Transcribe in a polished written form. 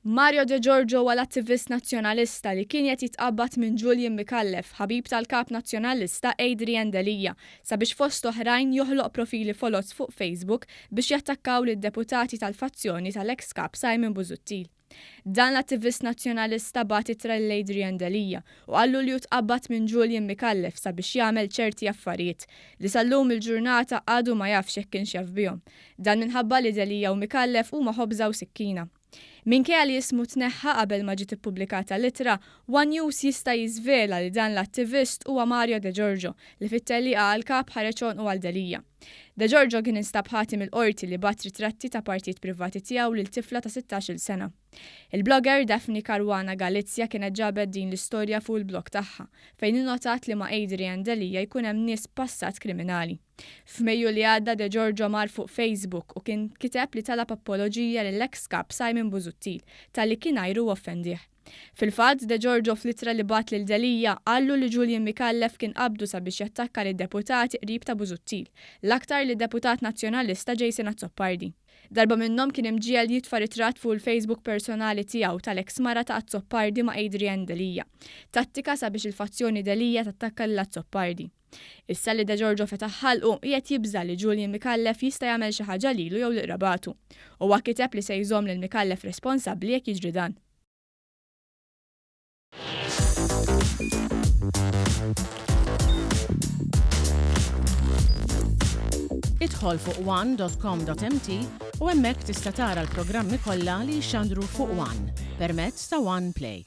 Mario De Giorgio huwa l-attivist nazzjonalista li kien qed jitqabbad minn Julian Micallef, ħabib tal-kap nazzjonalista Adrian Delija, sabiex fost oħrajn joħloq profili folots fuq Facebook biex jattakkaw lid-deputati tal-fazzjoni tal-ex kap Simon Busuttil. Dan l-attivist nazzjonalista bat ittra l-Adrian Delija u għallu li jitqabbad minn Julian Micallef sabiex jagħmel ċerti affarijiet li sallum il-ġurnata għadu ma jafx jekk kienx jaf bihom. Dan minħabba li Delija u Micallef huma ħobża u sikkina. Minkejja li jismu tneħħa qabel ma ġiet ippubblikata l-ittra, One News jista' jiżvela li dan l-attivist huwa Mario De Giorgio li fit-telliqa għal kap ħareċon u għal Delija. De Giorgio kien instab ħatim il-qorti li bat ritratti ta' partijiet privati tiegħu lil tifla ta' 16-il sena. Il-blogger Daphne Caruana Galizia kienet ġabet din l-istorja fuq il-blog tagħha, fejn innotat li ma' Adrian Delija jkun hemm nies passat kriminali. F'Mejju li għadda De Giorgio mar fuq Facebook u kien kiteb li talab apoloġija lill-ex kap Simon Busuttil tal-li kien għajru offendih. Fil-fatt, De Giorgio fl-ittra li bat lil Delija għallu li Julian Micallef kien qabdu sabiex jattakka lid-deputati qrib ta' Busuttil, l-aktar li deputat nazzjonalista Jason Azzopardi. Darba minnhom kien imġiel jitfa' ritratt fuq il-Facebook personali tiegħu tal-ex mara ta' Azzopardi ma' Adrian Delija, tattika sabiex il-fazzjoni Delija tattakka lil Azzopardi. Issa li De Giorgio fetaħ ħalqu qiegħed jibża li Julian Micallef jista' jagħmel xi ħaġa lilu jew liqrabatu. Huwa kiteb li se jżomm lil Micallef responsabbli jekk jiġri dan. Idħol fuq one.com.mt u hemmhekk tista' tara l-programmi kollha li jxandru fuq One permezz ta' One Play.